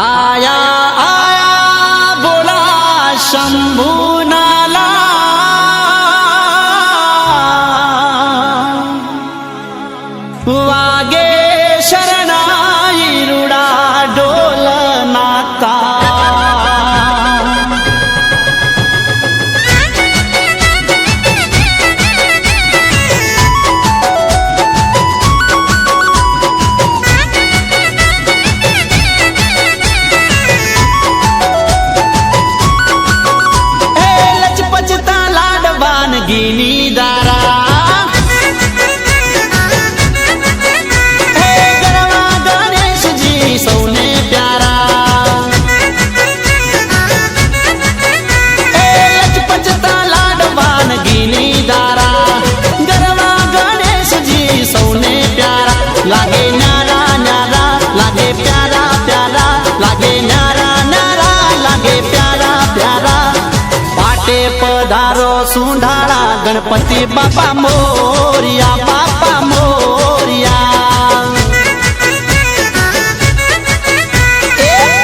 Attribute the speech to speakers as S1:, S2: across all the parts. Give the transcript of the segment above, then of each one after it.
S1: आया आया बोला शंभू नाला वागे शरणाई रुड़ा डोल नाता गिनी दारा हे गरवा गणेश जी सौने प्यारा हे लचपचता लाडवान गिनी दारा गरवा गणेश जी सौने प्यारा लागे न्यारा न्यारा लागे प्यारा प्यारा लागे न्यारा न्यारा लागे प्यारा प्यारा पाटे पधारो सुंढाड़ा गणपति बापा मोरिया बापा मोरिया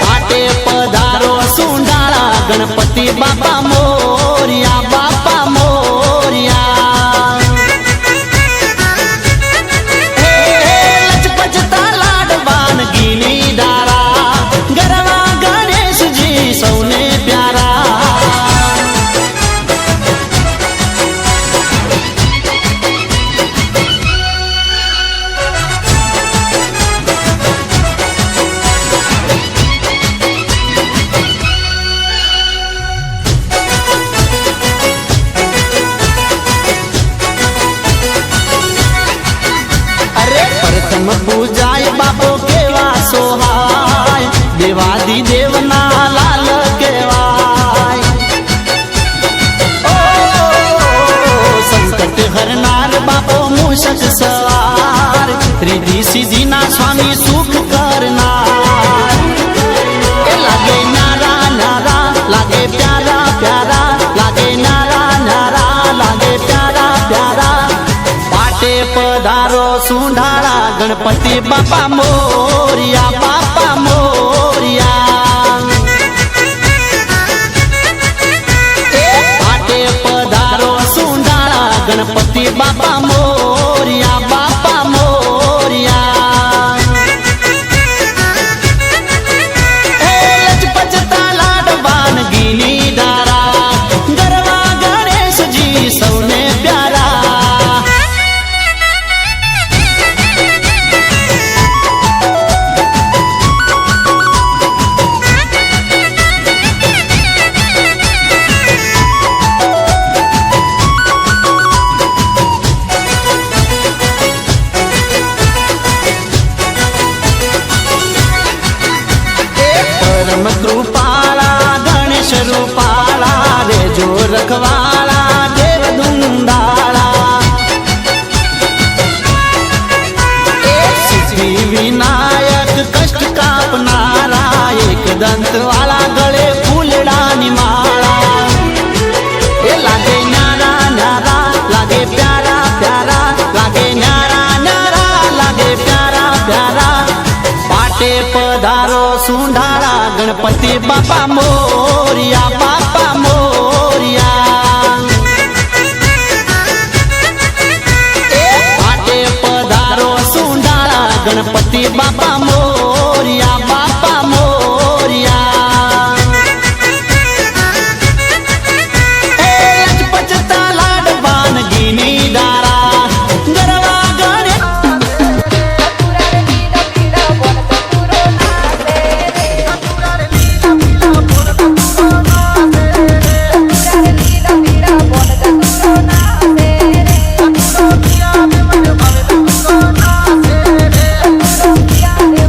S1: पाटे पधारो सुंढाड़ा गणपति बापा मोरिया बापा मोरिया लचपचता लाडवान गिनी दारा गरवा गणेश जी सौने प्यारा पूजाय बापो केवा सोहाय देवादी देवना लाल केवाय ओ संकट हरनार बापो मूषक सवार रिद्धि सिद्धि ना स्वामी सुख करनार लागे नारा नारा लागे प्यारा प्यारा लागे नारा नारा लागे प्यारा प्यारा पाटे पधारो सुंढाड़ा गणपति बापा मोरिया बापा मोरिया पाटे पधारो सुंढाड़ा गणपति बापा मोरिया बापा मोरिया लचपचता लाडवान गिनी दारा गरवा गणेश जी सौने प्यारा कृपाला गणेश रूपाला रे जो रखवाला देव दुंदाला सिद्धि विनायक कष्ट कापनारा एक दंत वाला गले फूलड़ा निमाला लागे न्यारा न्यारा लागे प्यारा प्यारा लागे न्यारा न्यारा लागे प्यारा प्यारा पाटे पधारो सुंढाड़ा गणपति बापा मोरिया बापा मोरिया पाटे पधारो सुंढाड़ा गणपति बापा मोरिया बापा मोरिया लचपचता लाडवान गिनी दारा गरवा
S2: Yeah.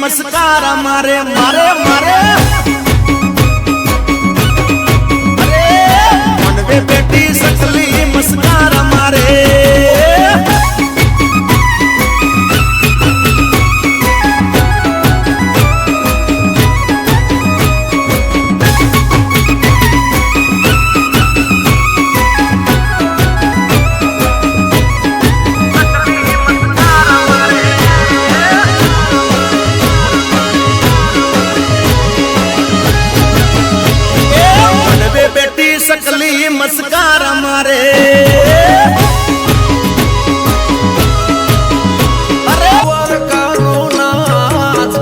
S1: मस्कार मारे मारे मारे मनवे बेटी सकली मस्कार मारे सकली मस्कार मारे अरे वर कानो नाच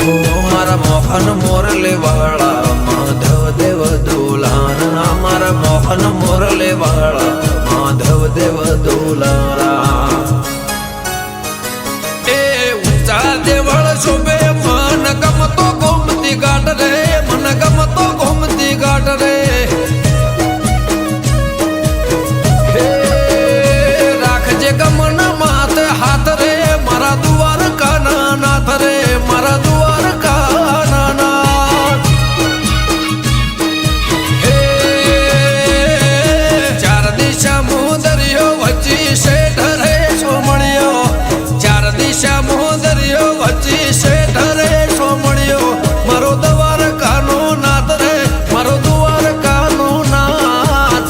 S1: हो मारा मोहन मोरले वाला माधव देव दुलारा मारा मोहन मोरले वाला माधव देव दुलारा ए ऊंचा देवळ शोभे मन गमतो गोमती घाट रे मन गमतो गोमती घाट रे हे राखजे गमन मात हाथ रे मारा दुआर का नाथ रे मारा दुआर का नाथ हे चार दिशा मोदरियो वच्ची शेठ रे सोमणियो चार दिशा मोदरियो वच्ची शेठ रे सोमणियो मारो द्वार कानो नाथ रे मारो द्वार कानो नाथ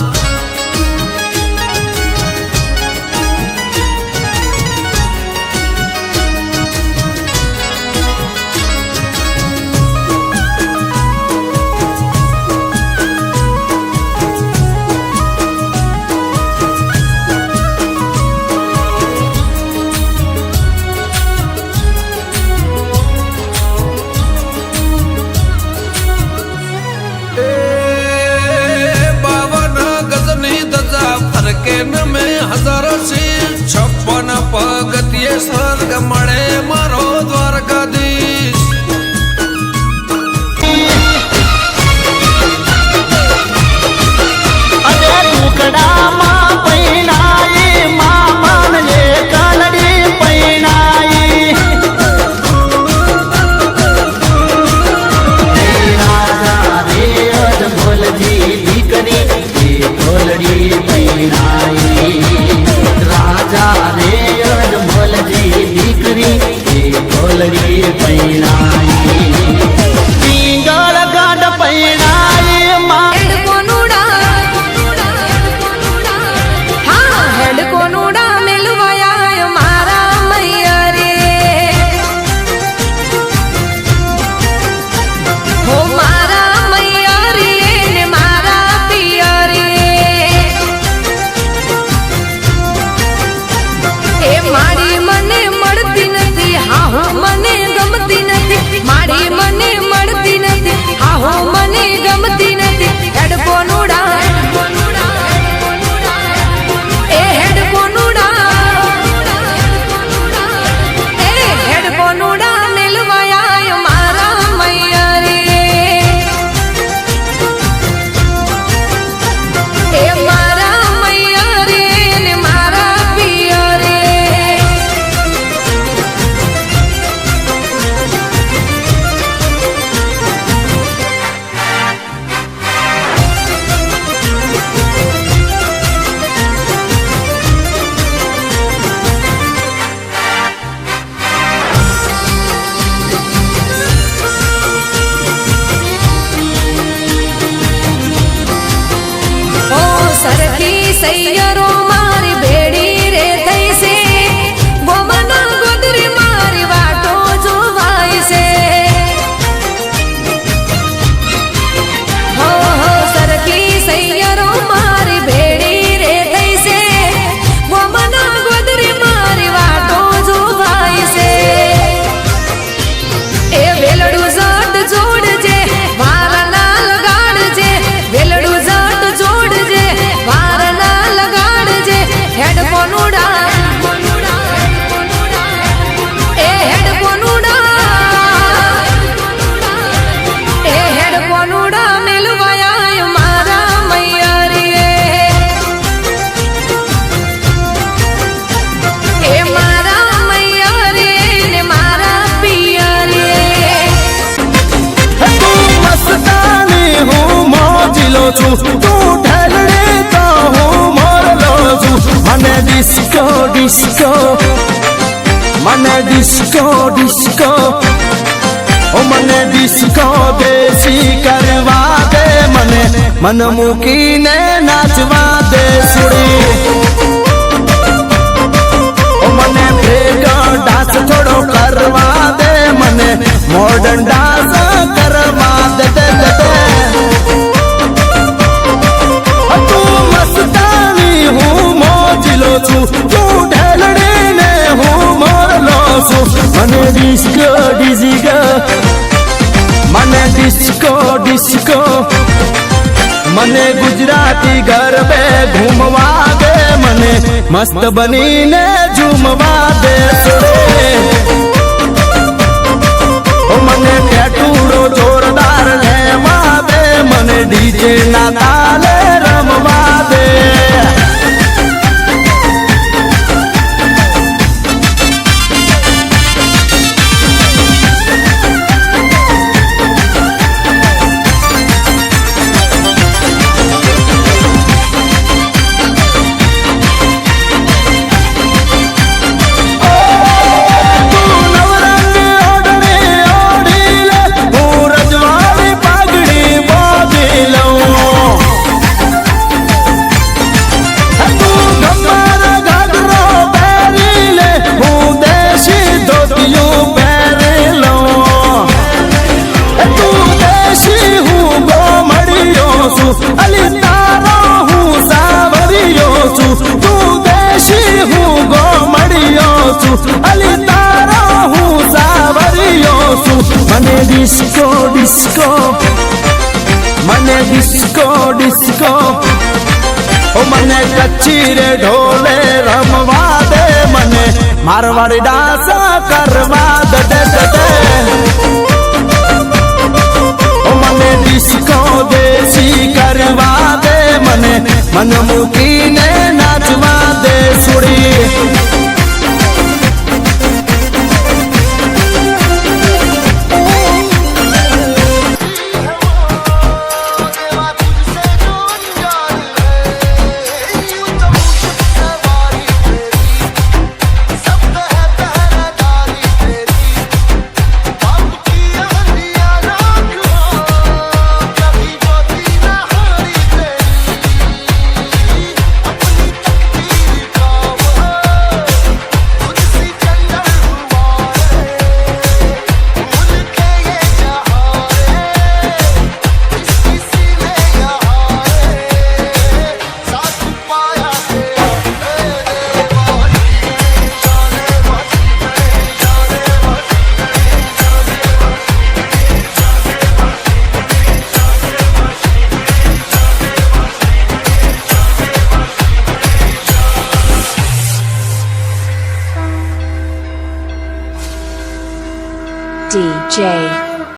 S1: केन में हजारों शील 56 पगतिये स्वर्ग मणे मारो द्वारकाधीश
S2: अरे टुकड़ा પૈણાઈ રાજા રે અજમલજી દીકરી એ ઢોલડી પૈણાઈ પિંગળ ગાઢ પૈણાઈ માં
S3: સૈયરો મારી ભેડી રે થઈ છે ગોમના ગોદરી મારી વાટો જોવાય છે હો હો સરખી સૈયરો મારી ભેડી રે થઈ છે ગોમના ગોદરી મારી વાટો જોવાય છે એ વેલડું જટ જોડજે મારા ના લગાડજે વેલડું જટ જોડજે હેડફોન ઉડા એ હેડફોન ઉડા મેલવાયા મારા મૈયરીએ એ મારા મૈયરીએ ને મારા પિયરીએ
S2: તું મસ્તાની હું મોજીલો છું તું ઢેલડે તો હું મોરલો છું મને ડિસ્કો ડિસ્કો મને ડિસ્કો ડિસ્કો ઓ મને ડિસ્કો દેશી કરવા દે મને મન મૂકીને નાચવા દે સુડી ઓ મને ભેગો ડાન્સ થોડો કરવા દે મને મોડર્ન ડાન્સ કરવા દે દે દે તું મસ્તાની હું મોજીલો છું તું ઢેલડી ને હું મોરલો છું મને ડિસ્કો ડિસ્કો મને ડિસ્કો ડિસ્કો મને ગુજરાતી ગરબે ઘૂમવા દે મને મસ્ત બનીને ઝૂમવા દે મને ટેટુડો જોરદાર લેવા દે મને ડીજે ના તાલે રમવા દે ડિસ્કો ડિસ્કો મને ડિસ્કો ડિસ્કો ઓ મને કચ્છી રે ઢોલે રમવા દે મને મારવાડી ડાન્સ કરવા દે દે દે ઓ મને ડિસ્કો દેશી કરવા દે મને મન મૂકીને નાચવા દે સુડી
S4: DJ